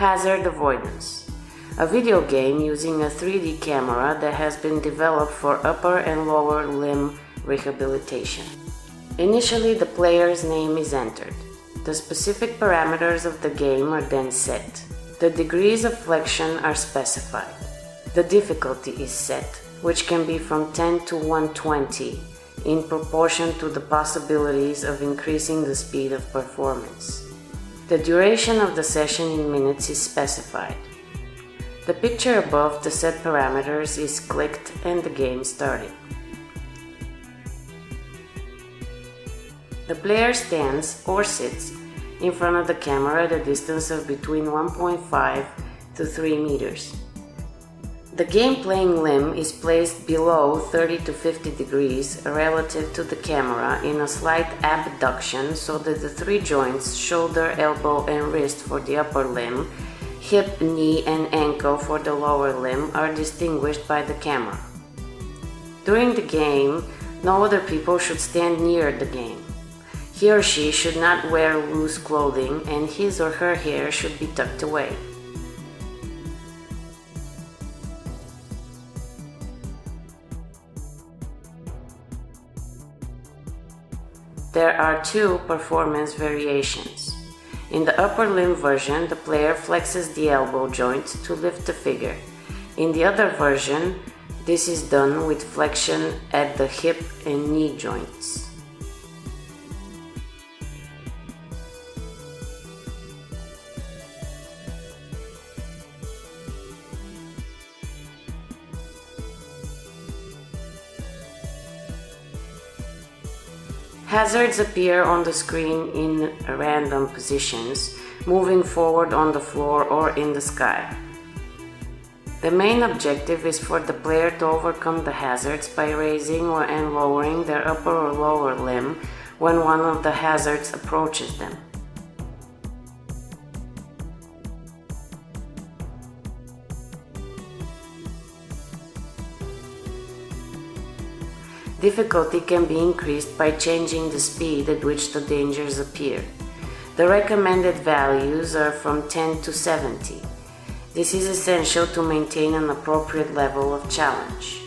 Hazard avoidance. A video game using a 3D camera that has been developed for upper and lower limb rehabilitation. Initially, the player's name is entered. The specific parameters of the game are then set. The degrees of flexion are specified. The difficulty is set, which can be from 10 to 120, in proportion to the possibilities of increasing the speed of performance. The duration of the session in minutes is specified. The picture above the set parameters is clicked and the game started. The player stands or sits in front of the camera at a distance of between 1.5 to 3 meters. The game-playing limb is placed below 30 to 50 degrees relative to the camera in a slight abduction so that the three joints, shoulder, elbow, and wrist for the upper limb, hip, knee, and ankle for the lower limb are distinguished by the camera. During the game, no other people should stand near the game. He or she should not wear loose clothing and his or her hair should be tucked away. There are two performance variations. In the upper limb version, the player flexes the elbow joint to lift the figure. In the other version, this is done with flexion at the hip and knee joints. Hazards appear on the screen in random positions, moving forward on the floor or in the sky. The main objective is for the player to overcome the hazards by raising and lowering their upper or lower limb when one of the hazards approaches them. Difficulty can be increased by changing the speed at which the dangers appear. The recommended values are from 10 to 70. This is essential to maintain an appropriate level of challenge.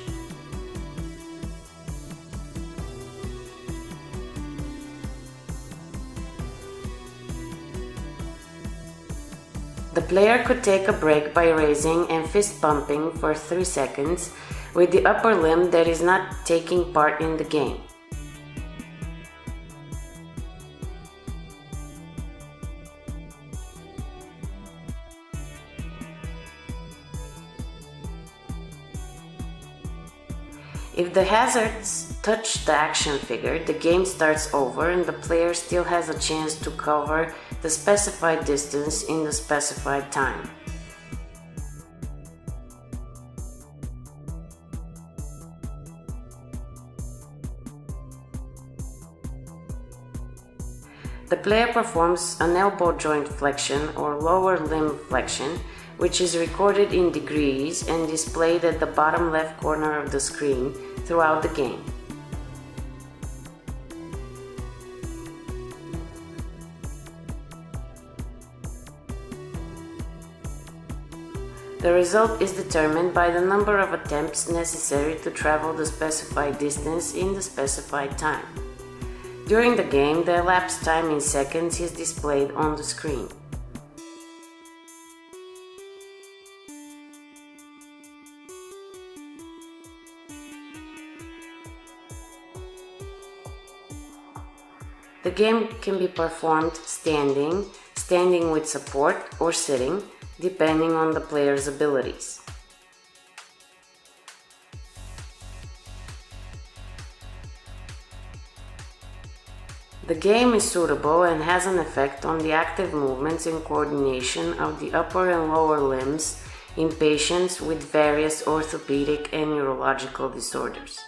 The player could take a break by raising and fist pumping for 3 seconds with the upper limb that is not taking part in the game. If the hazards touch the action figure, the game starts over and the player still has a chance to cover the specified distance in the specified time. The player performs an elbow joint flexion or lower limb flexion, which is recorded in degrees and displayed at the bottom left corner of the screen throughout the game. The result is determined by the number of attempts necessary to travel the specified distance in the specified time. During the game, the elapsed time in seconds is displayed on the screen. The game can be performed standing, standing with support, or sitting, depending on the player's abilities. The game is suitable and has an effect on the active movements and coordination of the upper and lower limbs in patients with various orthopedic and neurological disorders.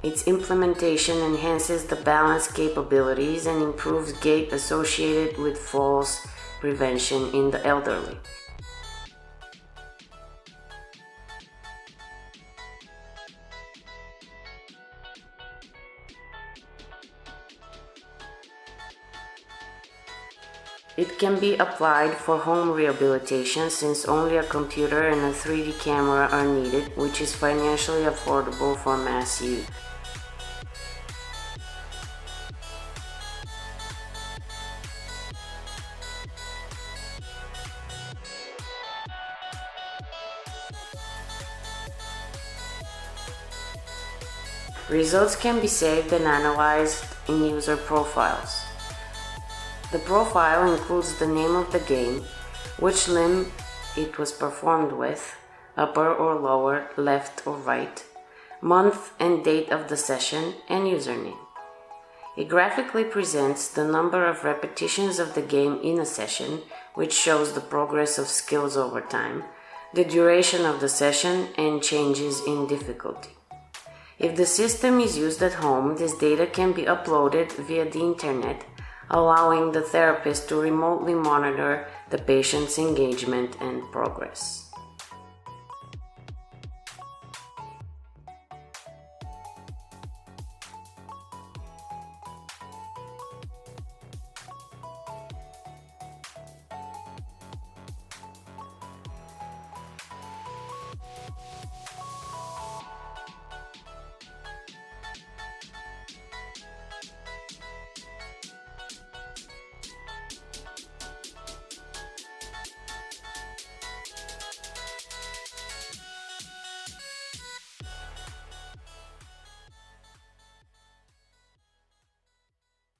Its implementation enhances the balance capabilities and improves gait associated with falls prevention in the elderly. It can be applied for home rehabilitation since only a computer and a 3D camera are needed, which is financially affordable for mass use. Results can be saved and analyzed in user profiles. The profile includes the name of the game, which limb it was performed with, upper or lower, left or right, month and date of the session, and username. It graphically presents the number of repetitions of the game in a session, which shows the progress of skills over time, the duration of the session, and changes in difficulty. If the system is used at home, this data can be uploaded via the internet, allowing the therapist to remotely monitor the patient's engagement and progress.